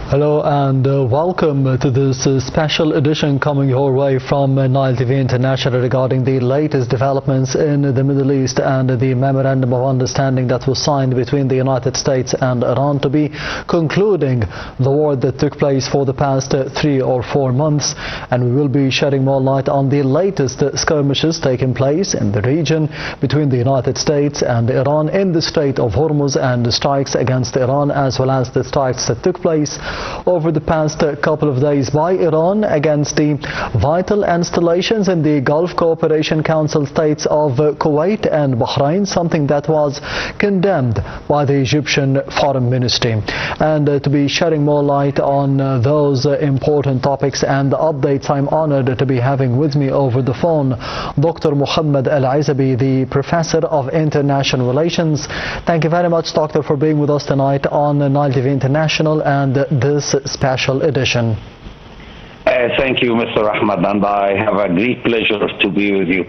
Hello and welcome to this special edition coming your way from Nile TV International regarding the latest developments in the Middle East and the Memorandum of Understanding that was signed between the United States and Iran to be concluding the war that took place for the past 3 or 4 months. And we will be shedding more light on the latest skirmishes taking place in the region between the United States and Iran in the Strait of Hormuz, and the strikes against Iran, as well as the strikes that took place over the past couple of days by Iran against the vital installations in the Gulf Cooperation Council states of Kuwait and Bahrain, something that was condemned by the Egyptian Foreign Ministry. And to be shedding more light on those important topics and updates, I'm honored to be having with me over the phone Dr. Mohamed Ezaby, the Professor of International Relations. Thank you very much, Doctor, for being with us tonight on Nile TV International and this special edition. Thank you, Mr. Ahmed, and I have a great pleasure to be with you.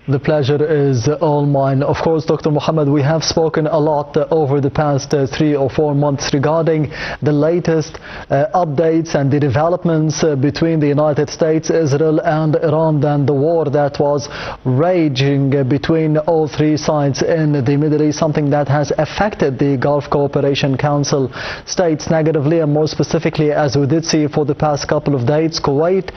The pleasure is all mine. Of course, Dr. Mohamed, we have spoken a lot over the past 3 or 4 months regarding the latest updates and the developments between the United States, Israel and Iran, and the war that was raging between all 3 sides in the Middle East, something that has affected the Gulf Cooperation Council states negatively, and more specifically, as we did see for the past couple of days, Kuwait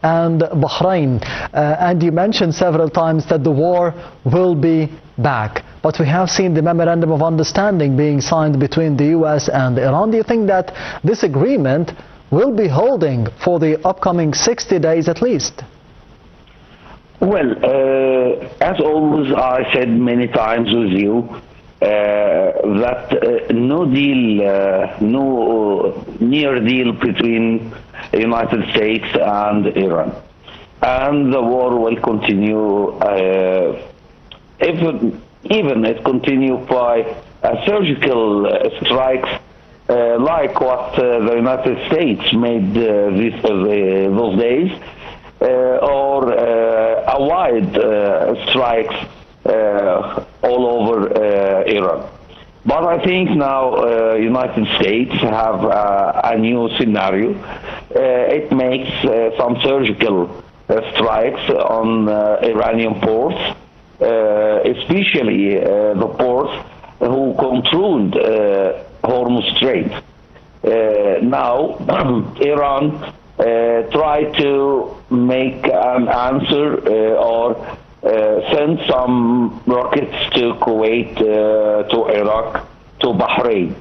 and Bahrain. And you mentioned several times that the war will be back, but we have seen the Memorandum of Understanding being signed between the US and Iran. Do you think that this agreement will be holding for the upcoming 60 days at least? Well, as always, I said many times with you that no deal, no near deal between the United States and Iran. And the war will continue, even it continue by surgical strikes like what the United States made those days, or a wide strikes all over Iran. But I think now United States have a new scenario. It makes some surgical strikes on Iranian ports, especially the ports who controlled Hormuz Strait. Now, Iran tried to make an answer or send some rockets to Kuwait, to Iraq, to Bahrain.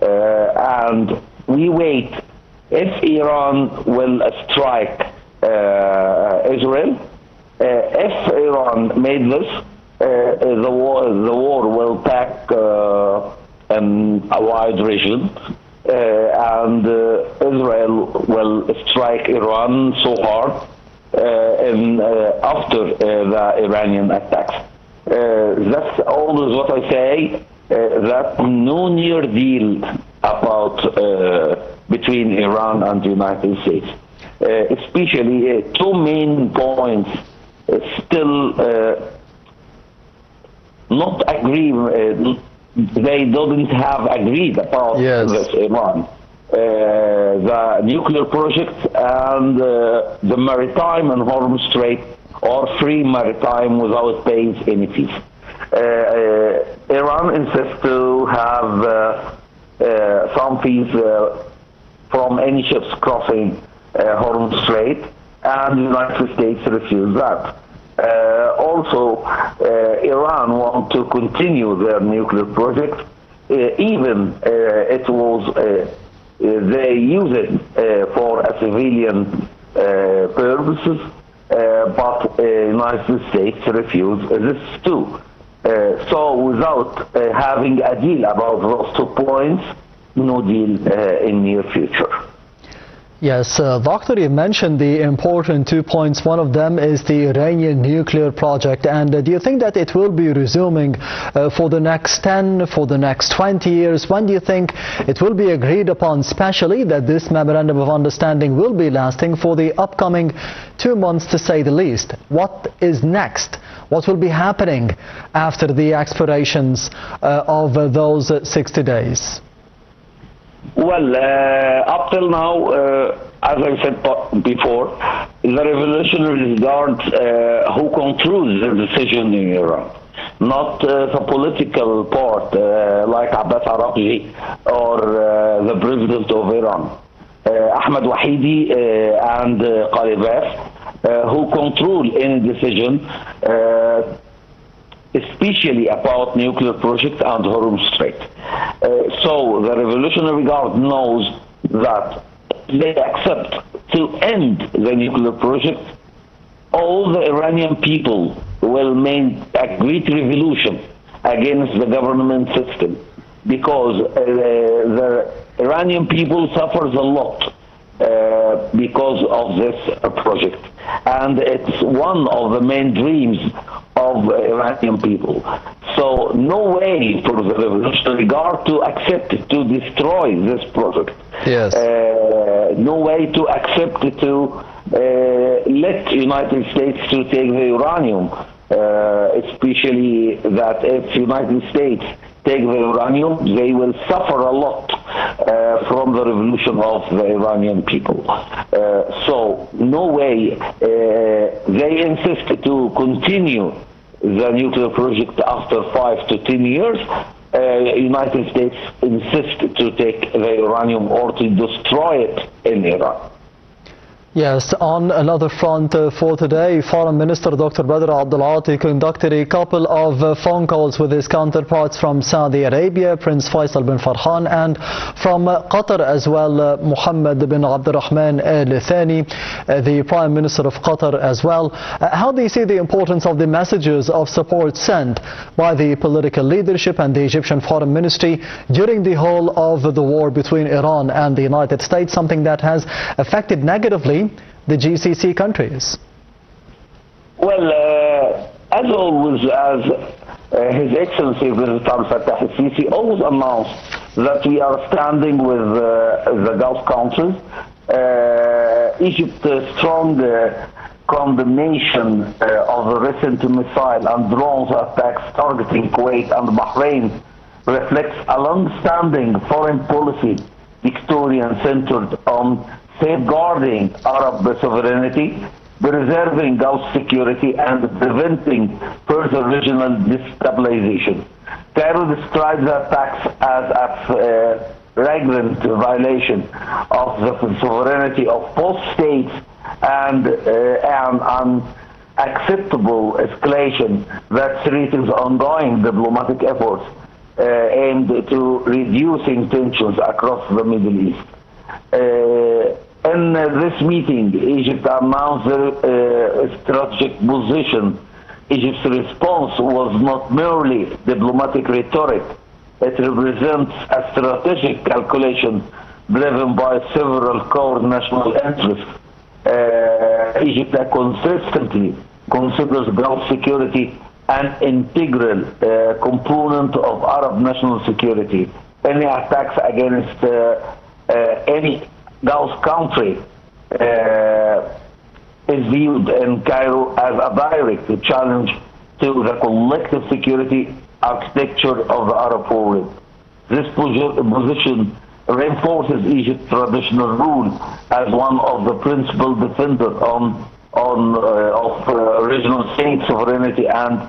And we wait if Iran will strike Israel. If Iran made this, the war will pack in a wide region, and Israel will strike Iran so hard after the Iranian attacks. That's always what I say, that no near deal about between Iran and the United States. Especially 2 main points still not agree. They don't have agreed about this Iran. The nuclear project and the maritime and Hormuz Strait, or free maritime without paying any fees. Iran insists to have some fees from any ships crossing Hormuz Strait, and the United States refused that. Also, Iran want to continue their nuclear project, even it was they use it for a civilian purposes, but United States refused this too. So without having a deal about those 2 points, no deal in near future. Yes, Doctor, you mentioned the important 2 points. One of them is the Iranian nuclear project. And do you think that it will be resuming for the next 10, for the next 20 years? When do you think it will be agreed upon, especially that this Memorandum of Understanding will be lasting for the upcoming 2 months, to say the least? What is next? What will be happening after the expirations of those 60 days? Well, up till now, as I said before, the revolutionary guard who controls the decision in Iran, not the political part like Abbas Araghchi or the president of Iran, Ahmed Wahidi and Qalibaf, who control any decision, especially about nuclear project and Hormuz Strait. So the Revolutionary Guard knows that they accept to end the nuclear project, all the Iranian people will make a great revolution against the government system, because the Iranian people suffers a lot because of this project, and it's one of the main dreams of Iranian people. So no way for the Revolutionary Guard to accept to destroy this project. Yes. No way to accept to let United States to take the uranium, especially that if United States take the uranium, they will suffer a lot from the revolution of the Iranian people. So no way they insist to continue the nuclear project after 5 to 10 years. United States insist to take the uranium or to destroy it in Iran. Yes, on another front for today, Foreign Minister Dr. Badr Abdulati conducted a couple of phone calls with his counterparts from Saudi Arabia, Prince Faisal bin Farhan, and from Qatar as well, Mohamed bin Abdurrahman Al Thani, the Prime Minister of Qatar as well. How do you see the importance of the messages of support sent by the political leadership and the Egyptian Foreign Ministry during the whole of the war between Iran and the United States, something that has affected negatively the GCC countries? Well, as always, as His Excellency President Abdel Fattah al-Sisi always announced that we are standing with the Gulf countries. Egypt's strong condemnation of the recent missile and drones attacks targeting Kuwait and Bahrain reflects a long-standing foreign policy Victorian centered on safeguarding Arab sovereignty, preserving Gulf security, and preventing further regional destabilization. Cairo describes the attacks as a flagrant violation of the sovereignty of both states and an unacceptable escalation that threatens ongoing diplomatic efforts aimed to reducing tensions across the Middle East. In this meeting, Egypt announced a strategic position. Egypt's response was not merely diplomatic rhetoric. It represents a strategic calculation driven by several core national interests. Egypt consistently considers Gulf security an integral component of Arab national security. Any attacks against any Gulf country is viewed in Cairo as a direct challenge to the collective security architecture of the Arab world. This position reinforces Egypt's traditional role as one of the principal defenders of regional state sovereignty and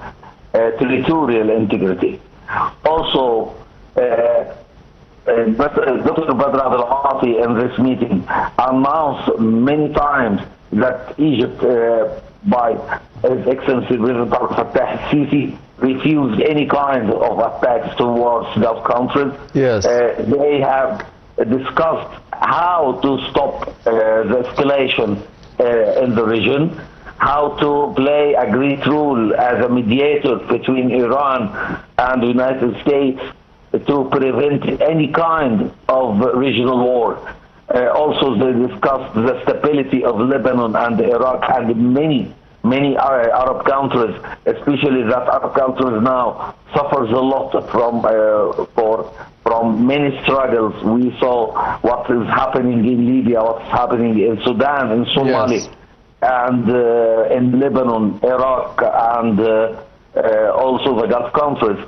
territorial integrity. Also, Dr. Badr Abdulati in this meeting announced many times that Egypt, by His Excellency President Abdel Fattah al-Sisi, refused any kind of attacks towards Gulf countries. Yes. They have discussed how to stop the escalation in the region, how to play a great role as a mediator between Iran and the United States to prevent any kind of regional war. Also, they discussed the stability of Lebanon and Iraq and many Arab countries, especially that Arab countries now suffers a lot from many struggles. We saw what is happening in Libya, what's happening in Sudan, in Somalia, yes, and in Lebanon, Iraq, and also the Gulf countries.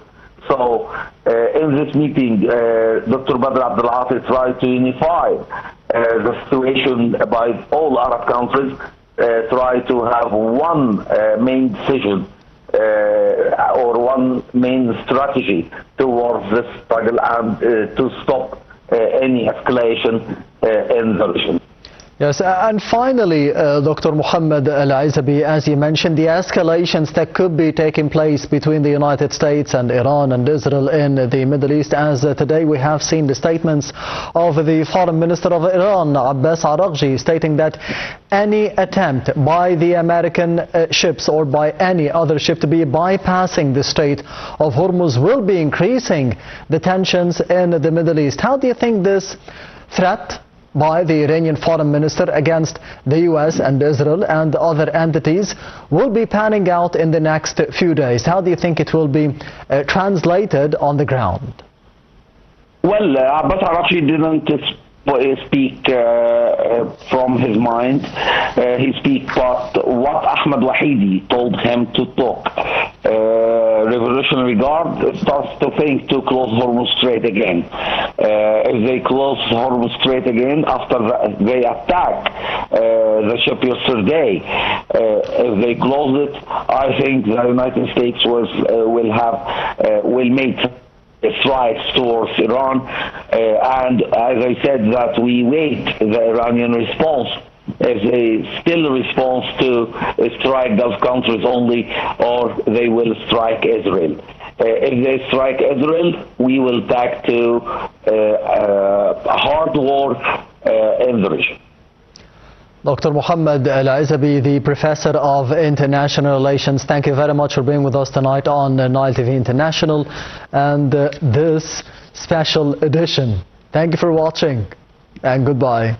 So in this meeting, Dr. Badr Abdel Ati tried to unify the situation by all Arab countries, try to have one main decision or one main strategy towards this struggle and to stop any escalation in the region. Yes, and finally, Dr. Mohamed Ezaby, as you mentioned, the escalations that could be taking place between the United States and Iran and Israel in the Middle East, as today we have seen the statements of the Foreign Minister of Iran, Abbas Araghchi, stating that any attempt by the American ships or by any other ship to be bypassing the Strait of Hormuz will be increasing the tensions in the Middle East. How do you think this threat by the Iranian foreign minister against the US and Israel and other entities will be panning out in the next few days? How do you think it will be translated on the ground? Well, Abbas Araghchi didn't speak from his mind. He speak but what Ahmed Wahidi told him to talk. Revolutionary Guard starts to think to close Hormuz Strait again. If they close Hormuz Strait again after they attack the ship yesterday, if they close it, I think the United States will make strikes towards Iran, and as I said, that we wait the Iranian response. If they still respond to strike Gulf countries only, or they will strike Israel. If they strike Israel, we will back to a hard war in the region. Dr. Mohamed Ezaby, the Professor of International Relations, thank you very much for being with us tonight on Nile TV International and this special edition. Thank you for watching and goodbye.